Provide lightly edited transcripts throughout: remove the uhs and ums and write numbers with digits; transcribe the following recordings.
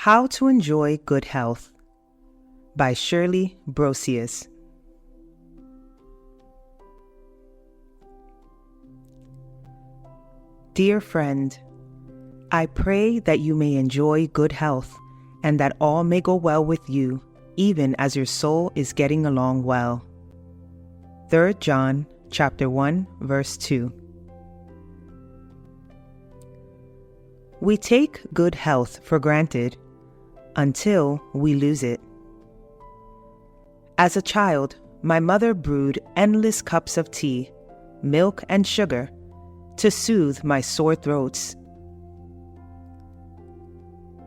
How to Enjoy Good Health by Shirley Brosius. Dear friend, I pray that you may enjoy good health and that all may go well with you, even as your soul is getting along well. 3 John chapter 1, verse 2. We take good health for granted until we lose it. As a child, my mother brewed endless cups of tea, milk, and sugar to soothe my sore throats.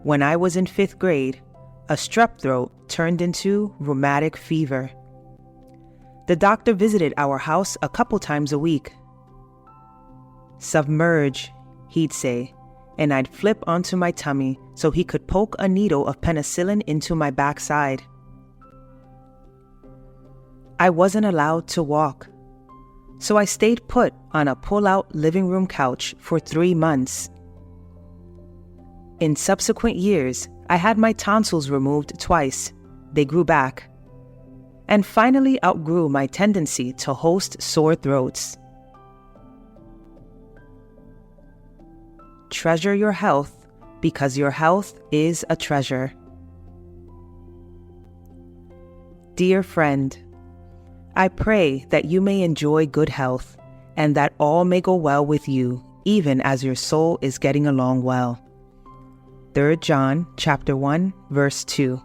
When I was in 5th grade, a strep throat turned into rheumatic fever. The doctor visited our house a couple times a week. "Submerge," he'd say, and I'd flip onto my tummy so he could poke a needle of penicillin into my backside. I wasn't allowed to walk, so I stayed put on a pull-out living room couch for 3 months. In subsequent years, I had my tonsils removed twice. They grew back, and finally outgrew my tendency to host sore throats. Treasure your health because your health is a treasure. Dear friend, I pray that you may enjoy good health and that all may go well with you, even as your soul is getting along well. 3 John chapter 1, verse 2.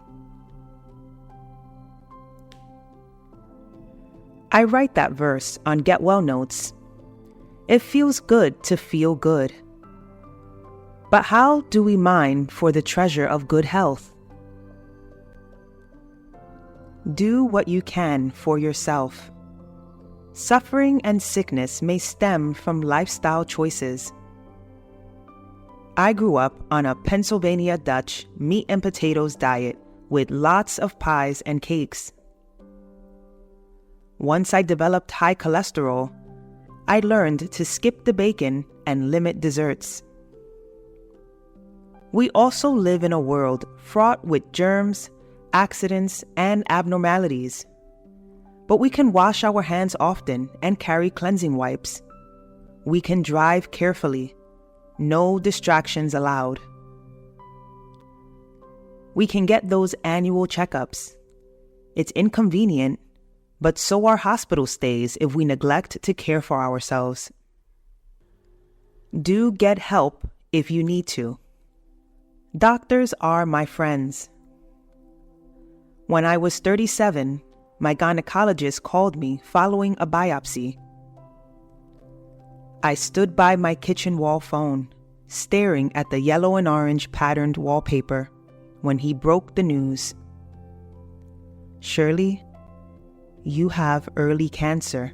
I write that verse on Get Well Notes. It feels good to feel good. But how do we mine for the treasure of good health? Do what you can for yourself. Suffering and sickness may stem from lifestyle choices. I grew up on a Pennsylvania Dutch meat and potatoes diet with lots of pies and cakes. Once I developed high cholesterol, I learned to skip the bacon and limit desserts. We also live in a world fraught with germs, accidents, and abnormalities. But we can wash our hands often and carry cleansing wipes. We can drive carefully. No distractions allowed. We can get those annual checkups. It's inconvenient, but so are hospital stays if we neglect to care for ourselves. Do get help if you need to. Doctors are my friends. When I was 37, my gynecologist called me following a biopsy. I stood by my kitchen wall phone, staring at the yellow and orange patterned wallpaper, when he broke the news. "Shirley, you have early cancer."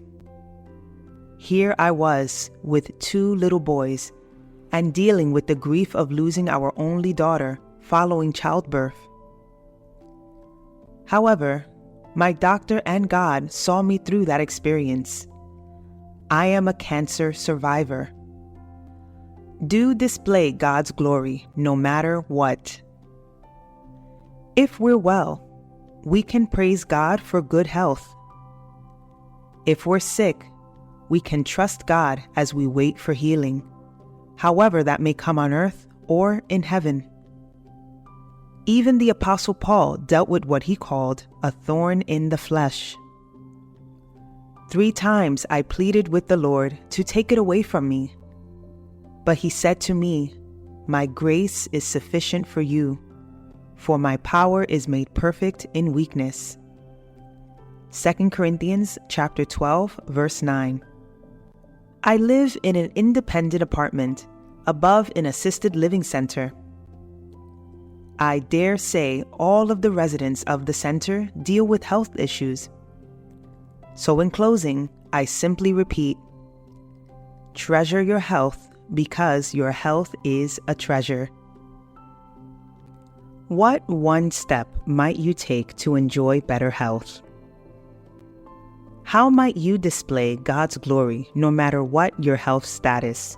Here I was with 2 little boys and dealing with the grief of losing our only daughter following childbirth. However, my doctor and God saw me through that experience. I am a cancer survivor. Do display God's glory no matter what. If we're well, we can praise God for good health. If we're sick, we can trust God as we wait for healing, however that may come on earth or in heaven. Even the Apostle Paul dealt with what he called a thorn in the flesh. 3 times I pleaded with the Lord to take it away from me. But he said to me, "My grace is sufficient for you, for my power is made perfect in weakness." 2 Corinthians chapter 12, verse 9. I live in an independent apartment above an assisted living center. I dare say all of the residents of the center deal with health issues. So in closing, I simply repeat, treasure your health because your health is a treasure. What one step might you take to enjoy better health? How might you display God's glory no matter what your health status?